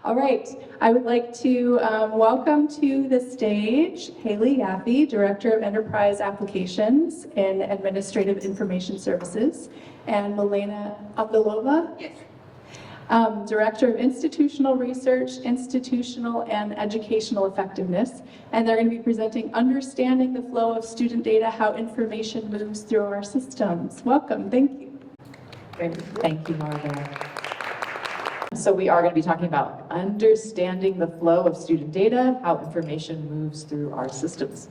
All right, I would like to welcome to the stage Hailey Yaffee, Director of Enterprise Applications in Administrative Information Services, and Milena Angelova, Yes. Director of Institutional Research, Institutional and Educational Effectiveness, and they're going to be presenting Understanding the Flow of Student Data, How Information Moves Through Our Systems. Welcome, thank you. Great. Thank you, Margaret. So we are going to be talking about understanding the flow of student data, how information moves through our systems.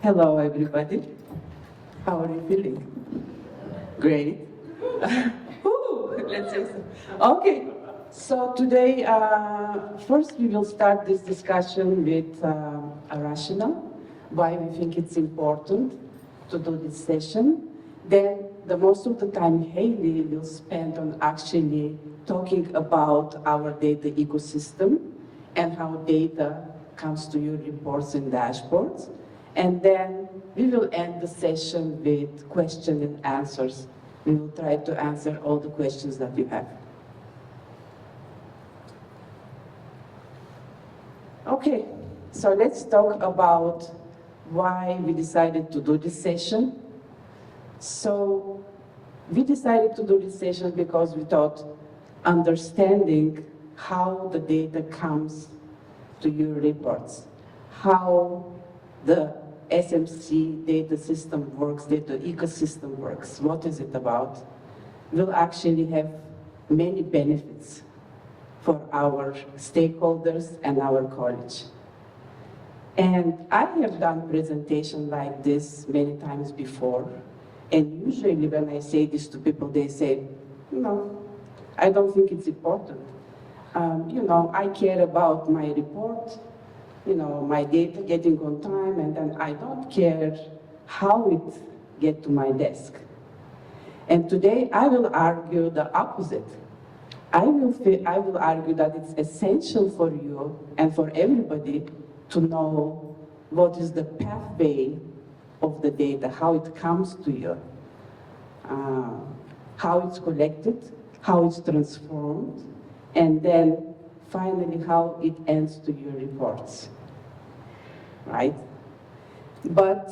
Hello, everybody. How are you feeling? Great. Let's say so. Okay. So today, first we will start this discussion with a rationale, why we think it's important to do this session. Then the most of the time Hailey will spend on actually talking about our data ecosystem and how data comes to your reports and dashboards. And then we will end the session with questions and answers. We will try to answer all the questions that you have. Okay, so let's talk about why we decided to do this session. So we decided to do this session because we thought understanding how the data comes to your reports, how the SMC data system works, data ecosystem works, what is it about, will actually have many benefits for our stakeholders and our college. And I have done presentations like this many times before. And usually when I say this to people, they say, no, I don't think it's important. I care about my report, my data getting on time, and then I don't care how it gets to my desk. And today I will argue the opposite. I will argue that it's essential for you and for everybody to know what is the pathway of the data, how it comes to you, how it's collected, how it's transformed, and then finally how it ends to your reports, right? But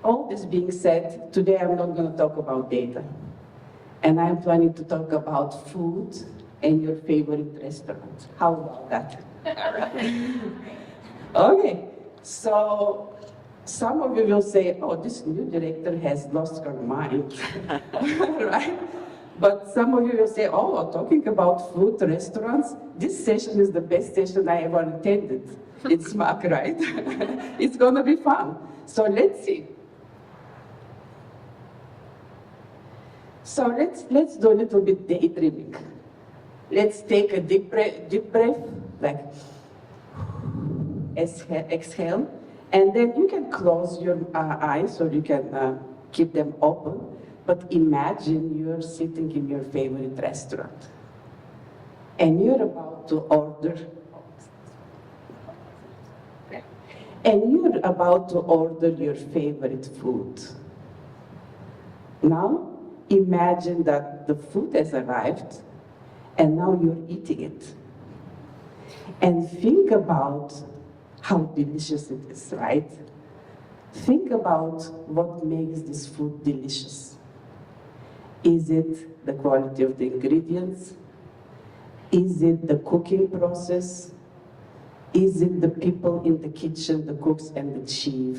all this being said, today I'm not going to talk about data, and I'm planning to talk about food and your favorite restaurant. How about that? Okay. So some of you will say, oh, this new director has lost her mind, right? But some of you will say, oh, talking about food, restaurants, this session is the best session I ever attended. It's smart, right? It's gonna be fun. So let's see. So let's do a little bit daydreaming. Let's take a deep breath, like exhale, and then you can close your eyes or you can keep them open, but imagine you're sitting in your favorite restaurant and you're about to order your favorite food. Now imagine that the food has arrived and now you're eating it, and think about how delicious it is, right? Think about what makes this food delicious. Is it the quality of the ingredients? Is it the cooking process? Is it the people in the kitchen, the cooks and the chef?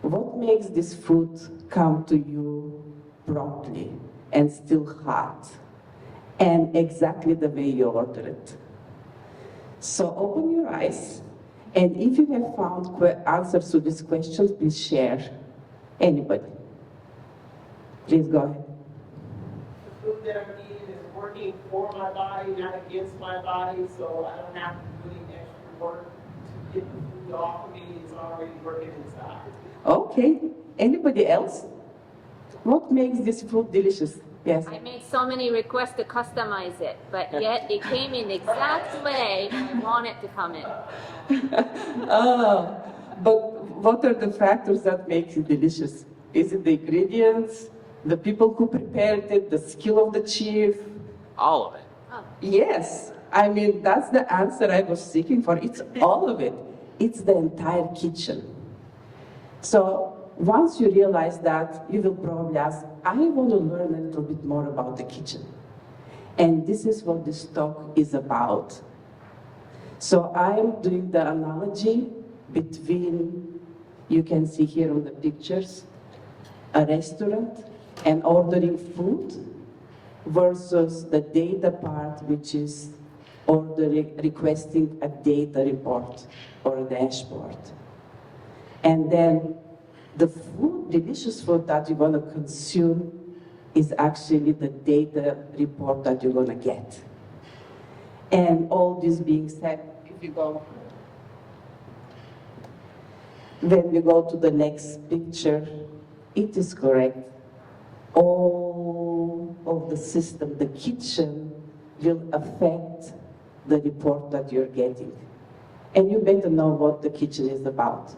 What makes this food come to you promptly and still hot and exactly the way you order it? So open your eyes, and if you have found answers to these questions, please share. Anybody? Please go ahead. The food that I'm eating is working for my body, not against my body, so I don't have to do any extra work to get the food off of me. It's already working inside. Okay. Anybody else? What makes this food delicious? Yes. I made so many requests to customize it, but yet it came in the exact way I want it to come in. But what are the factors that make it delicious? Is it the ingredients? the people who prepared it, the skill of the chief. All of it. Yes, I mean, that's the answer I was seeking for. It's all of it. It's the entire kitchen. So once you realize that, you will probably ask, I want to learn a little bit more about the kitchen. And this is what this talk is about. So I'm doing the analogy between, you can see here on the pictures, a restaurant and ordering food versus the data part, which is requesting a data report or a dashboard. And then the food, delicious food that you're going to consume is actually the data report that you're going to get. And all this being said, if you go, then we go to the next picture, it is correct. All of the system, the kitchen, will affect the report that you're getting. And you better know what the kitchen is about.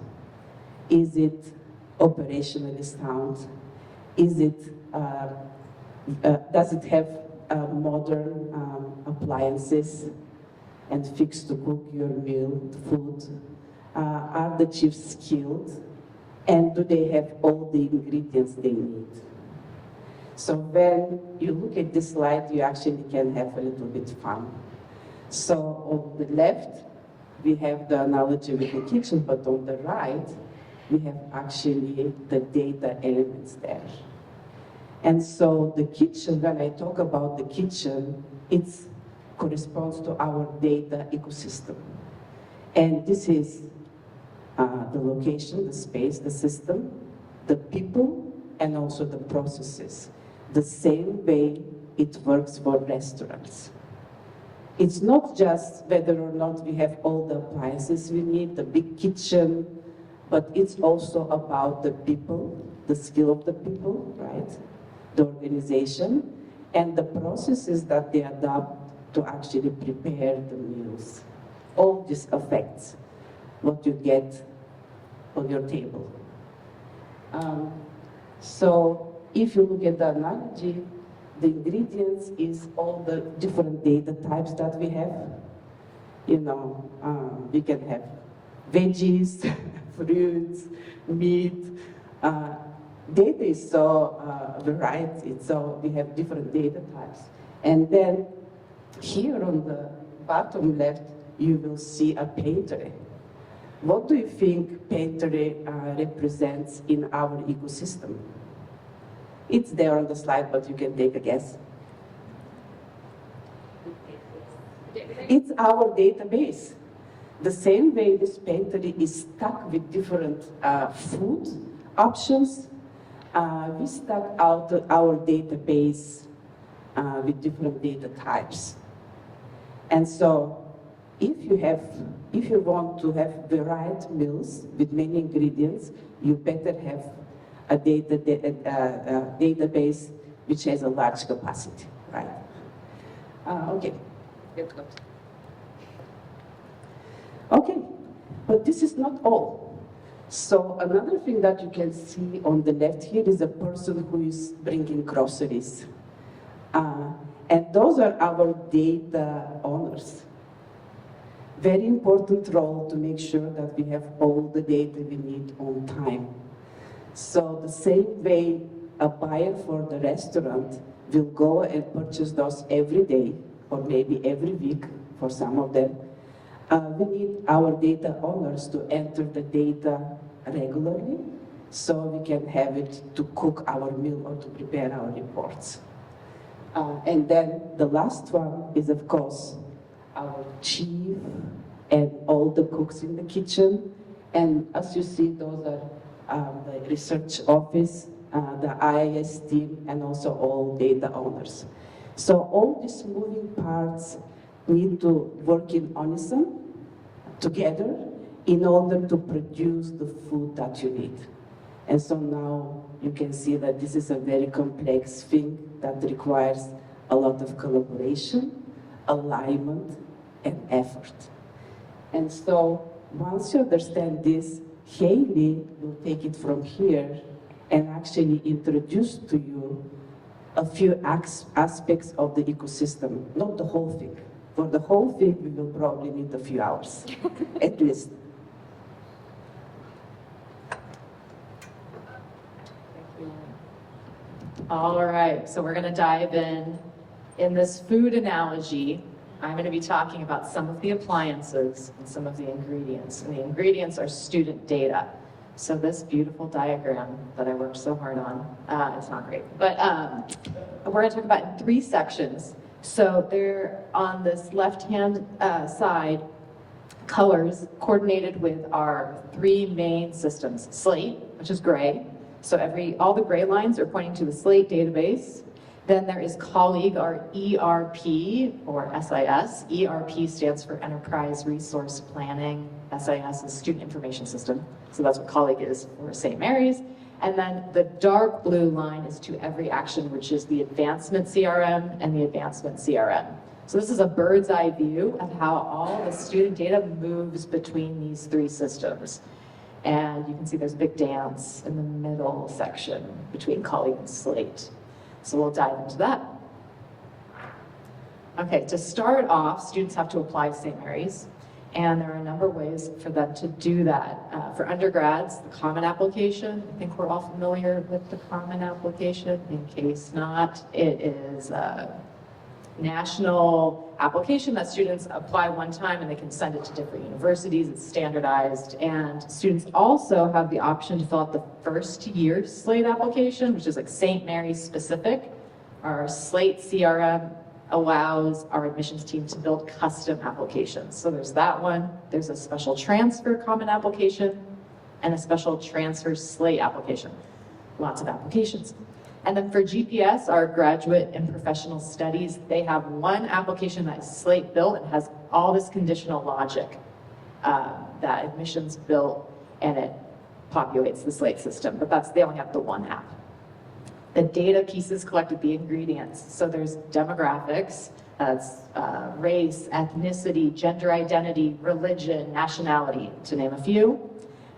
Is it operationally sound? Is it, does it have modern appliances and fix to cook your meal, food? Are the chiefs skilled? And do they have all the ingredients they need? So when you look at this slide, you actually can have a little bit fun. So on the left, we have the analogy with the kitchen, but on the right, we have actually the data elements there. And so the kitchen, when I talk about the kitchen, it corresponds to our data ecosystem. And this is the location, the space, the system, the people, and also the processes. The same way it works for restaurants. It's not just whether or not we have all the appliances we need, the big kitchen, but it's also about the people, the skill of the people, right? The organization, and the processes that they adopt to actually prepare the meals. All this affects what you get on your table. So if you look at the analogy, the ingredients is all the different data types that we have. You know, we can have veggies, fruits, meat. Data is so variety, so we have different data types. And then here on the bottom left, you will see a pantry. What do you think pantry represents in our ecosystem? It's there on the slide, but you can take a guess. It's our database. The same way this pantry is stuck with different food options, we stuck out our database with different data types. And so if you want to have varied meals with many ingredients, you better have a database which has a large capacity, right? Okay, get close. Okay, but this is not all. So another thing that you can see on the left here is a person who is bringing groceries. And those are our data owners. Very important role to make sure that we have all the data we need on time. So the same way a buyer for the restaurant will go and purchase those every day, or maybe every week for some of them, we need our data owners to enter the data regularly so we can have it to cook our meal or to prepare our reports. And then the last one is, of course, our chief and all the cooks in the kitchen. And as you see, those are the research office, the IIS team, and also all data owners. So all these moving parts need to work in unison together in order to produce the food that you need. And so now you can see that this is a very complex thing that requires a lot of collaboration, alignment, and effort. And so once you understand this, Hailey will take it from here and actually introduce to you a few aspects of the ecosystem, not the whole thing. For the whole thing, we will probably need a few hours, at least. All right, so we're going to dive in. In this food analogy, I'm going to be talking about some of the appliances and some of the ingredients. And the ingredients are student data. So this beautiful diagram that I worked so hard on, it's not great, but we're going to talk about in 3 sections. So they're on this left-hand side, colors coordinated with our 3 main systems. Slate, which is gray. So all the gray lines are pointing to the Slate database. Then there is Colleague, our ERP, or SIS. ERP stands for Enterprise Resource Planning. SIS is Student Information System. So that's what Colleague is for St. Mary's. And then the dark blue line is to Every Action, which is the Advancement CRM and the Advancement CRM. So this is a bird's eye view of how all the student data moves between these 3 systems. And you can see there's a big dance in the middle section between Colleague and Slate. So we'll dive into that. Okay, to start off, students have to apply to St. Mary's, and there are a number of ways for them to do that. For undergrads, the Common Application, I think we're all familiar with the Common Application. In case not, it is a national application that students apply one time and they can send it to different universities. It's standardized, and students also have the option to fill out the first year Slate application, which is like St. Mary's specific. Our Slate CRM allows our admissions team to build custom applications. So there's that one. There's a special transfer Common Application and a special transfer Slate application. Lots of applications. And then for GPS, our graduate and professional studies, they have one application that Slate built and has all this conditional logic that admissions built, and it populates the Slate system. But they only have the one app. The data pieces collected the ingredients. So there's demographics, that's race, ethnicity, gender identity, religion, nationality, to name a few.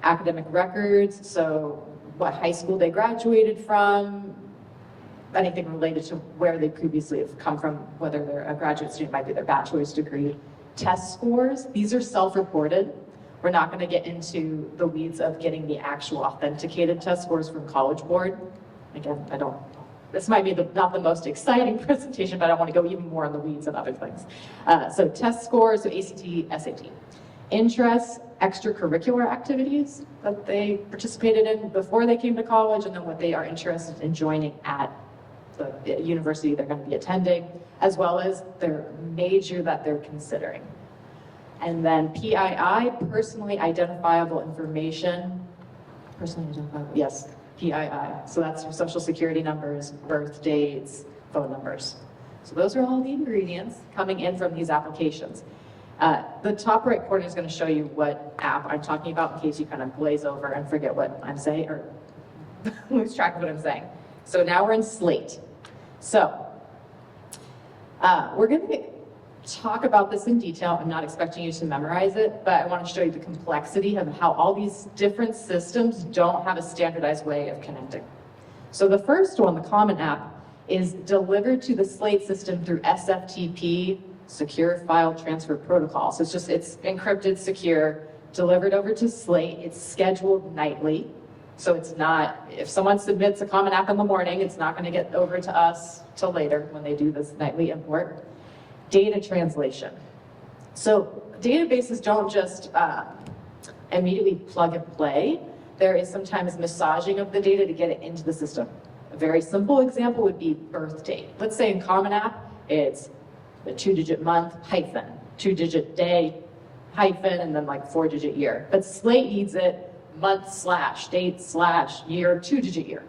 Academic records, so what high school they graduated from, anything related to where they previously have come from, whether they're a graduate student, might be their bachelor's degree. Test scores, these are self-reported. We're not going to get into the weeds of getting the actual authenticated test scores from College Board. Again, this might be not the most exciting presentation, but I want to go even more in the weeds and other things. So test scores, so ACT, SAT. Interests, extracurricular activities that they participated in before they came to college, and then what they are interested in joining at the university they're going to be attending, as well as their major that they're considering. And then PII, personally identifiable information. Personally identifiable, yes, PII. So that's your social security numbers, birth dates, phone numbers. So those are all the ingredients coming in from these applications. The top right corner is going to show you what app I'm talking about in case you kind of glaze over and forget what I'm saying or lose track of what I'm saying. So now we're in Slate. So we're going to talk about this in detail. I'm not expecting you to memorize it, but I want to show you the complexity of how all these different systems don't have a standardized way of connecting. So the first one, the Common App, is delivered to the Slate system through SFTP, Secure File Transfer Protocol. So it's encrypted, secure, delivered over to Slate. It's scheduled nightly. So it's not, if someone submits a Common App in the morning, it's not going to get over to us till later when they do this nightly import. Data translation. So databases don't just immediately plug and play. There is sometimes massaging of the data to get it into the system. A very simple example would be birth date. Let's say in Common App, it's the 2-digit month hyphen, 2-digit day hyphen, and then like 4-digit year. But Slate needs it month / date / year, 2-digit year.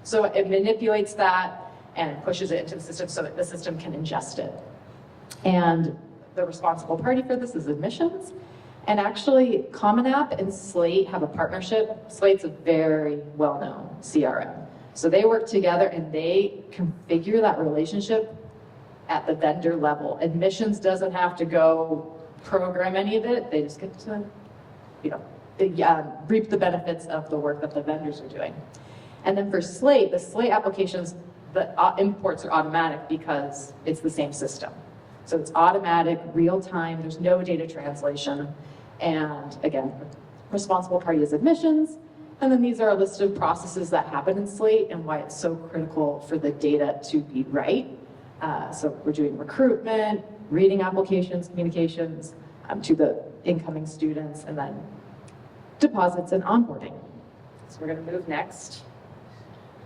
So it manipulates that and pushes it into the system so that the system can ingest it. And the responsible party for this is admissions. And actually, Common App and Slate have a partnership. Slate's a very well-known CRM. So they work together and they configure that relationship at the vendor level. Admissions doesn't have to go program any of it. They just get to, reap the benefits of the work that the vendors are doing. And then for Slate, the Slate applications, the imports are automatic because it's the same system. So it's automatic, real time, there's no data translation. And again, responsible party is admissions. And then these are a list of processes that happen in Slate and why it's so critical for the data to be right. So we're doing recruitment, reading applications, communications to the incoming students, and then deposits and onboarding. So we're going to move next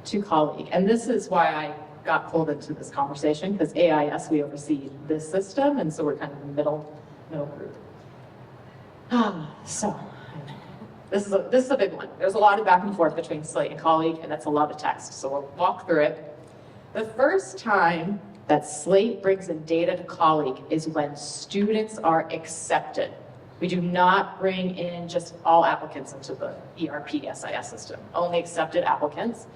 to colleague. And this is why I got pulled into this conversation, because AIS, we oversee this system, and so we're kind of the middle group. So this is a big one. There's a lot of back and forth between Slate and colleague, and that's a lot of text. So we'll walk through it. The first time that Slate brings in data to colleague is when students are accepted. We do not bring in just all applicants into the ERP SIS system, only accepted applicants.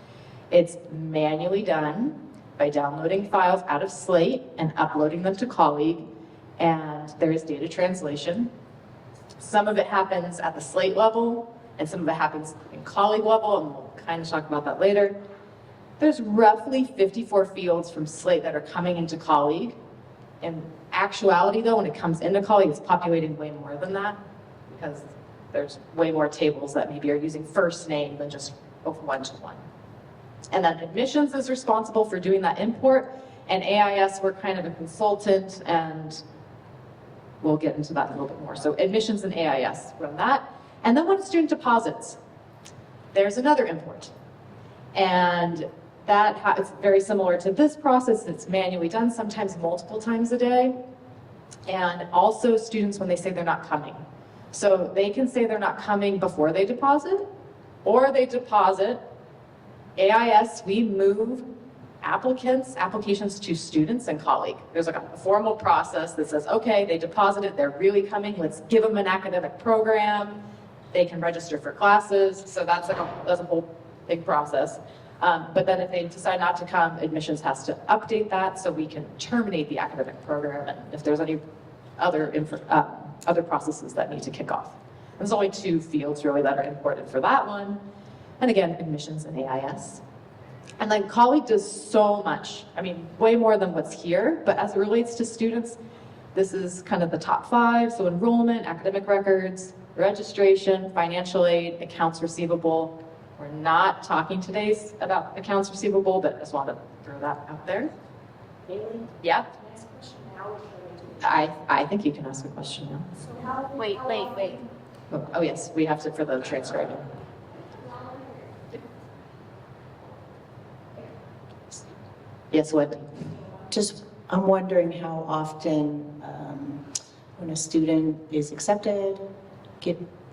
It's manually done by downloading files out of Slate and uploading them to colleague, and there is data translation. Some of it happens at the Slate level, and some of it happens in colleague level, and we'll kind of talk about that later. There's roughly 54 fields from Slate that are coming into colleague. In actuality, though, when it comes into colleague, it's populating way more than that, because there's way more tables that maybe are using first name than just one-to-one. And then admissions is responsible for doing that import, and AIS, we're kind of a consultant, and we'll get into that a little bit more. So admissions and AIS run that. And then when a student deposits, there's another import. And that it's very similar to this process. It's manually done, sometimes multiple times a day. And also students when they say they're not coming. So they can say they're not coming before they deposit, or they deposit. AIS, we move applications to students and colleague. There's like a formal process that says, okay, they deposited, they're really coming, let's give them an academic program. They can register for classes. So that's a whole big process. But then if they decide not to come, admissions has to update that so we can terminate the academic program, and if there's any other processes that need to kick off. There's only 2 fields really that are important for that one. And again, admissions and AIS. And then colleague does so much. I mean, way more than what's here, but as it relates to students, this is kind of the top 5. So enrollment, academic records, registration, financial aid, accounts receivable. We're not talking today about accounts receivable, but I just wanted to throw that out there. Hailey? Yeah, Can I ask a question now or should I do it? I think you can ask a question now. So how- Wait. Oh yes, we have to for the transcribing. Yes, Wendy. Just, I'm wondering how often, when a student is accepted,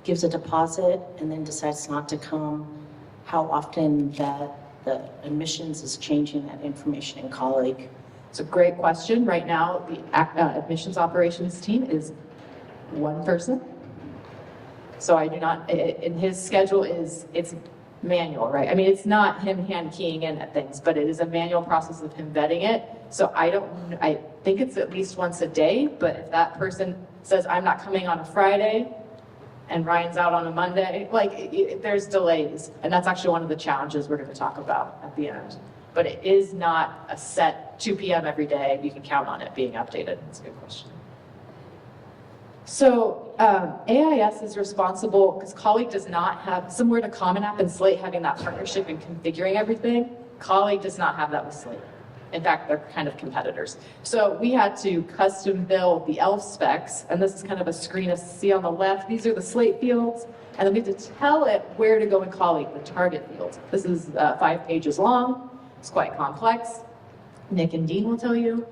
gives a deposit, and then decides not to come, how often that the admissions is changing that information in colleague? It's a great question. Right now, the admissions operations team is 1 person. So I do not, in his schedule it's manual, right? I mean, it's not him hand keying in at things, but it is a manual process of him vetting it. So I think it's at least once a day, but if that person says, I'm not coming on a Friday, and Ryan's out on a Monday, there's delays. And that's actually one of the challenges we're going to talk about at the end. But it is not a set 2 p.m. every day. You can count on it being updated. That's a good question. So AIS is responsible, because Colleague does not have, similar to Common App and Slate having that partnership and configuring everything, Colleague does not have that with Slate. In fact, they're kind of competitors. So we had to custom build the ELF specs, and this is kind of a screen to see on the left. These are the Slate fields, and then we have to tell it where to go in Colleague, the target fields. This is 5 pages long. It's quite complex. Nick and Dean will tell you.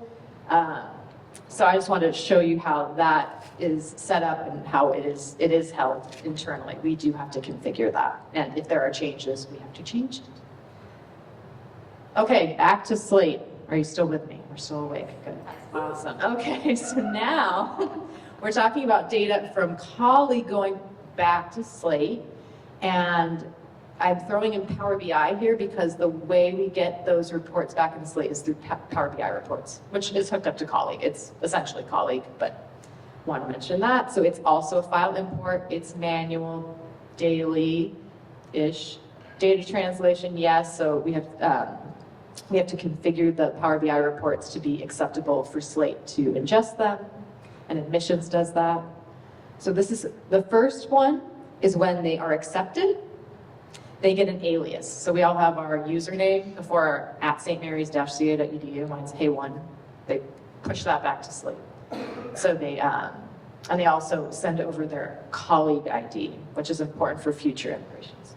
So I just wanted to show you how that is set up and how it is held internally. We do have to configure that, and if there are changes, we have to change it. Okay, back to Slate. Are you still with me? We're still awake. Good. Awesome. Okay, so now we're talking about data from Colleague going back to Slate, and I'm throwing in Power BI here because the way we get those reports back into Slate is through Power BI reports, which is hooked up to Colleague. It's essentially Colleague, but want to mention that. So it's also a file import. It's manual, daily-ish. Data translation, yes, so we have to configure the Power BI reports to be acceptable for Slate to ingest them, and admissions does that. So this is, the first one is when they are accepted, they get an alias. So we all have our username before at stmarys-ca.edu, mine's Hey1. They push that back to Slate. So they, and they also send over their colleague ID, which is important for future integrations.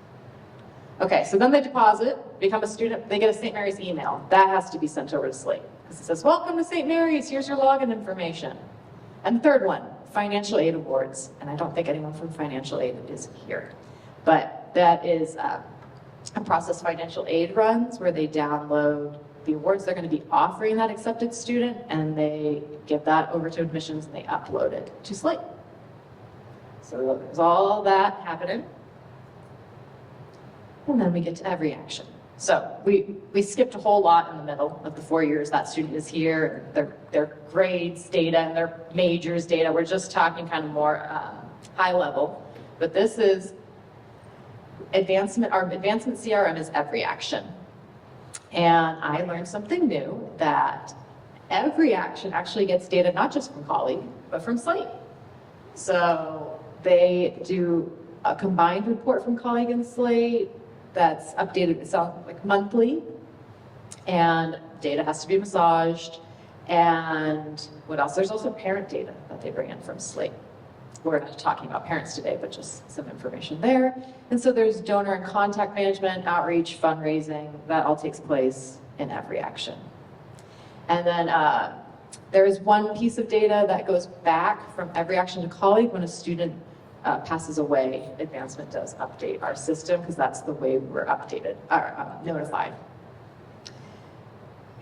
Okay, so then they deposit, become a student, they get a St. Mary's email. That has to be sent over to Slate. Because it says, welcome to St. Mary's, here's your login information. And the third one, financial aid awards. And I don't think anyone from financial aid is here. But that is a process financial aid runs where they download the awards they're going to be offering that accepted student, and they give that over to admissions and they upload it to Slate. So there's all that happening. And then we get to every action. So we skipped a whole lot in the middle of the 4 years that student is here, their grades data and their majors data. We're just talking kind of more high level. But this is advancement, our advancement CRM is every action. And I learned something new, that every action actually gets data not just from colleague, but from Slate. So they do a combined report from colleague and Slate that's updated, it sounds like monthly, and data has to be massaged. And what else? There's also parent data that they bring in from Slate. We're not talking about parents today, but just some information there. And so there's donor and contact management, outreach, fundraising, that all takes place in every action. And then there is one piece of data that goes back from every action to colleague when a student passes away. Advancement does update our system because that's the way we're updated, or notified.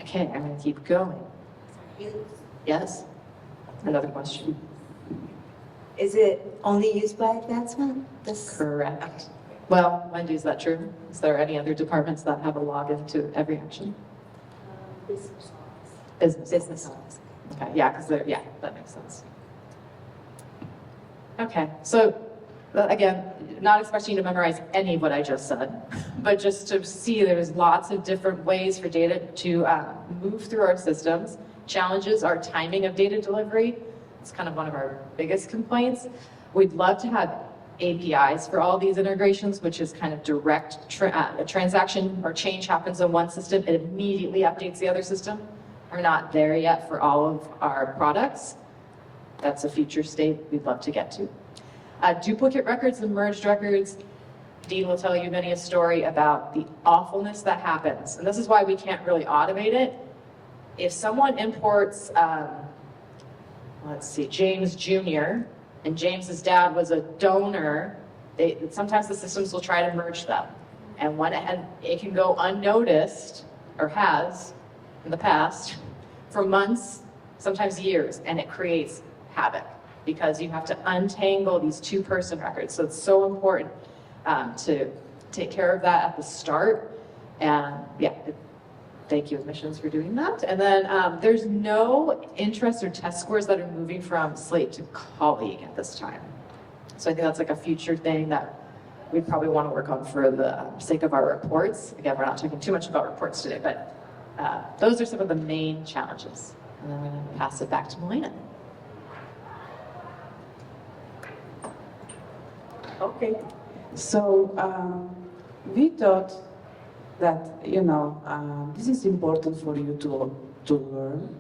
Okay, I'm going to keep going. Yes? Another question? Is it only used by advancement? Correct. Well, Wendy, is that true? Is there any other departments that have a login to every action? Business Business office. Okay, yeah, because they're, yeah, that makes sense. Okay, so again, not expecting you to memorize any of what I just said, but just to see there's lots of different ways for data to move through our systems. Challenges are timing of data delivery. It's kind of one of our biggest complaints. We'd love to have APIs for all these integrations, which is kind of direct a transaction or change happens in one system, it immediately updates the other system. We're not there yet for all of our products. That's a future state we'd love to get to. Duplicate records and merged records. Dean will tell you many a story about the awfulness that happens. And this is why we can't really automate it. If someone imports, let's see, James Jr., and James's dad was a donor, sometimes the systems will try to merge them. And when it can go unnoticed, or has in the past, for months, sometimes years, and it creates havoc because you have to untangle these two-person records. So it's so important to take care of that at the start. And yeah, thank you, admissions, for doing that. And then there's no interest or test scores that are moving from Slate to colleague at this time. So I think that's like a future thing that we probably want to work on for the sake of our reports. Again, we're not talking too much about reports today, but those are some of the main challenges. And then I'm going to pass it back to Milena. Okay, so we thought that, this is important for you to learn.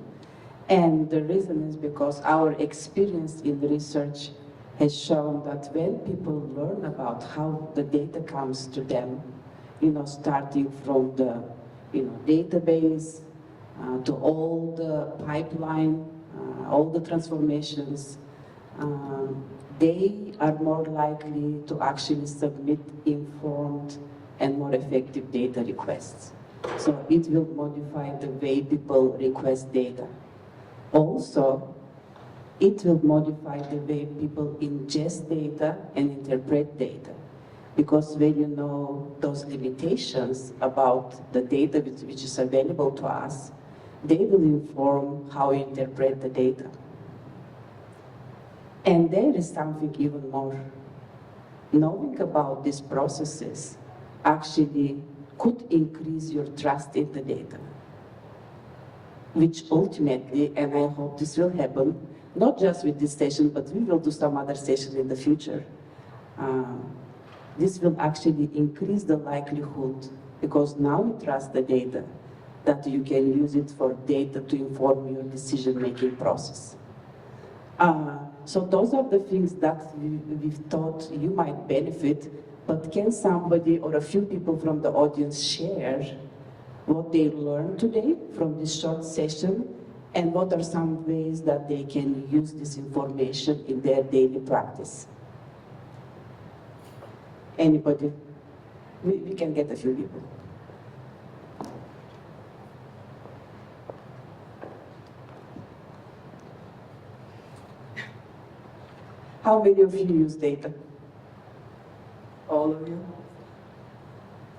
And the reason is because our experience in research has shown that when people learn about how the data comes to them, starting from the database to all the pipeline, all the transformations, they are more likely to actually submit informed and more effective data requests. So it will modify the way people request data. Also, it will modify the way people ingest data and interpret data. Because when you know those limitations about the data which is available to us, they will inform how you interpret the data. And there is something even more. Knowing about these processes actually could increase your trust in the data, which ultimately, and I hope this will happen, not just with this session, but we will do some other sessions in the future. This will actually increase the likelihood, because now you trust the data, that you can use it for data to inform your decision-making process. So those are the things that we've thought you might benefit, but can somebody or a few people from the audience share what they learned today from this short session, and what are some ways that they can use this information in their daily practice? Anybody? We can get a few people. How many of you use data? All of you?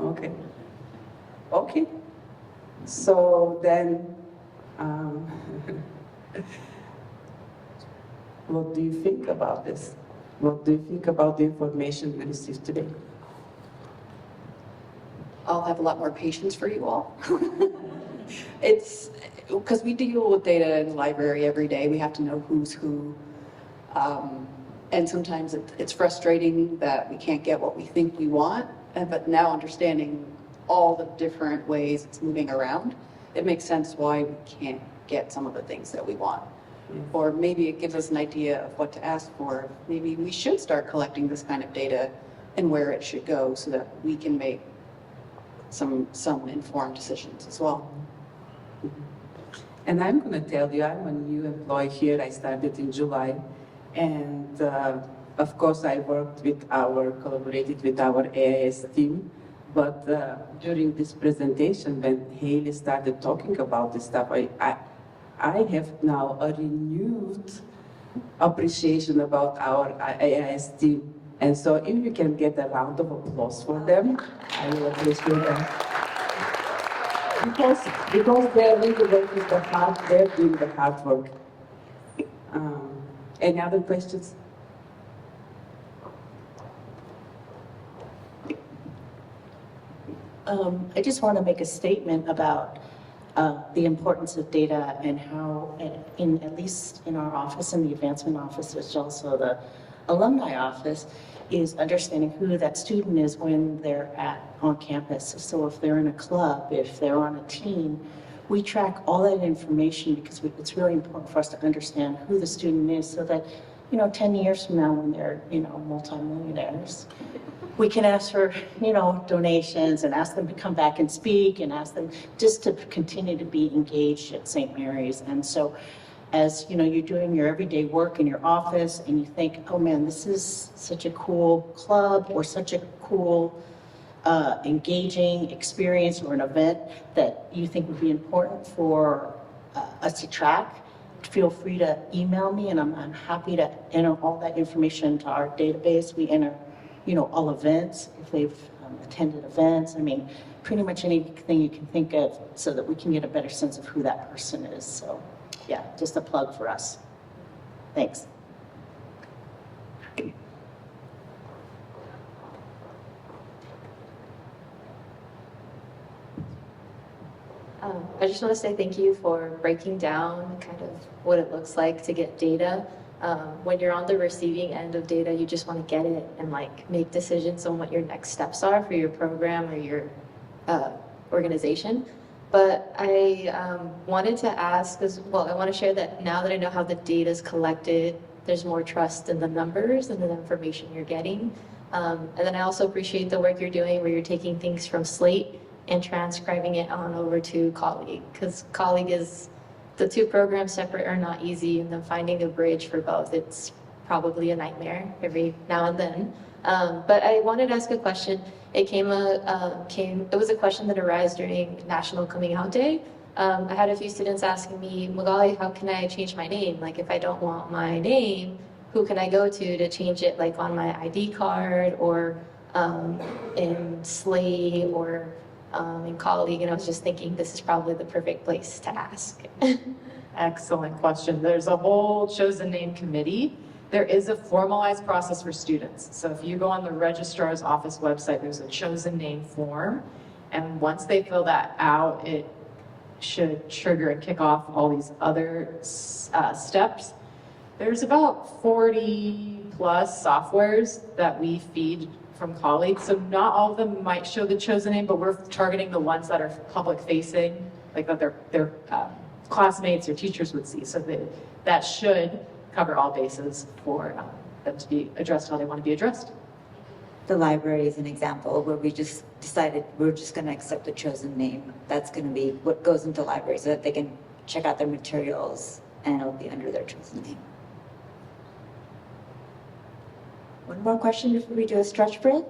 Okay. Okay. So then, what do you think about this? What do you think about the information we received today? I'll have a lot more patience for you all. It's because we deal with data in the library every day. We have to know who's who. And sometimes it's frustrating that we can't get what we think we want. But now understanding all the different ways it's moving around, it makes sense why we can't get some of the things that we want. Or maybe it gives us an idea of what to ask for. Maybe we should start collecting this kind of data and where it should go so that we can make some informed decisions as well. And I'm going to tell you, I'm a new employee here. I started in July. And of course, I collaborated with our AIS team. But during this presentation, when Hailey started talking about this stuff, I have now a renewed appreciation about our AIS team. And so if you can get a round of applause for them, I will appreciate that. Because they're really working the hard, they're doing the hard work. Any other questions? I just want to make a statement about the importance of data and how, at least in our office, in the advancement office, which is also the alumni office, is understanding who that student is when they're on campus. So if they're in a club, if they're on a team, we track all that information because it's really important for us to understand who the student is so that, 10 years from now when they're, multimillionaires, we can ask for, donations and ask them to come back and speak and ask them just to continue to be engaged at St. Mary's. And so as, you're doing your everyday work in your office and you think, oh man, this is such a cool club or such a cool engaging experience or an event that you think would be important for us to track, feel free to email me and I'm happy to enter all that information into our database. We enter, all events, if they've attended events, pretty much anything you can think of so that we can get a better sense of who that person is. So yeah, just a plug for us. Thanks. I just want to say thank you for breaking down kind of what it looks like to get data. When you're on the receiving end of data, you just want to get it and make decisions on what your next steps are for your program or your organization. But I wanted to ask I want to share that now that I know how the data is collected, there's more trust in the numbers and the information you're getting. And then I also appreciate the work you're doing where you're taking things from Slate and transcribing it on over to Colleague, because Colleague is, the two programs separate are not easy, and then finding a bridge for both, it's probably a nightmare every now and then. But I wanted to ask a question. It was a question that arose during National Coming Out Day. I had a few students asking me, Magali, how can I change my name? If I don't want my name, who can I go to change it, on my ID card or in Slate or in Colleague? And I was just thinking this is probably the perfect place to ask. Excellent question. There's a whole chosen name committee There is a formalized process for students. So if you go on the registrar's office website, there's a chosen name form. And once they fill that out, it should trigger and kick off all these other steps. There's about 40 plus softwares that we feed from colleagues. So not all of them might show the chosen name, but we're targeting the ones that are public facing, like that their classmates or teachers would see. So that should cover all bases for them to be addressed how they want to be addressed. The library is an example where we just decided we're just going to accept the chosen name. That's going to be what goes into library so that they can check out their materials and it'll be under their chosen name. One more question before we do a stretch break.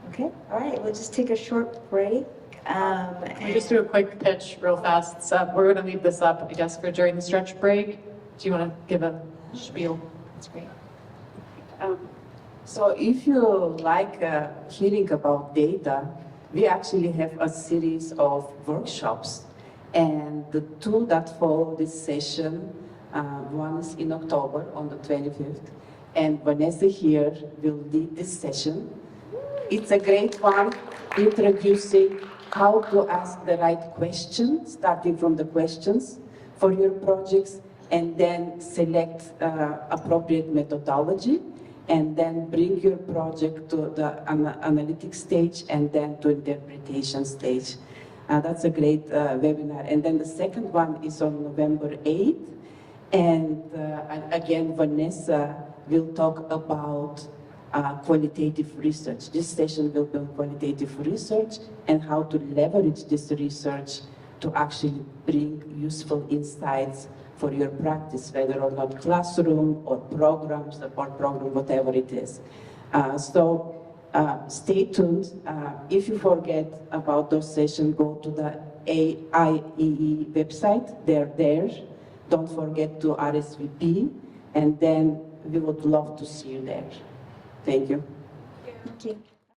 Okay, all right, we'll just take a short break. Can we just do a quick pitch real fast? So we're going to leave this up, I guess, for during the stretch break. Do you want to give a spiel? That's great. So if you like hearing about data, we actually have a series of workshops. And the two that follow this session, one is in October on the 25th, and Vanessa here will lead this session. It's a great one, introducing how to ask the right questions, starting from the questions for your projects, and then select appropriate methodology, and then bring your project to the analytic stage, and then to interpretation stage. That's a great webinar. And then the second one is on November 8th. And again, Vanessa will talk about qualitative research. This session will be on qualitative research and how to leverage this research to actually bring useful insights for your practice, whether or not classroom or program, support program, whatever it is. Stay tuned. If you forget about those sessions, go to the AIEE website. They're there. Don't forget to RSVP, and then we would love to see you there. Thank you. Thank you.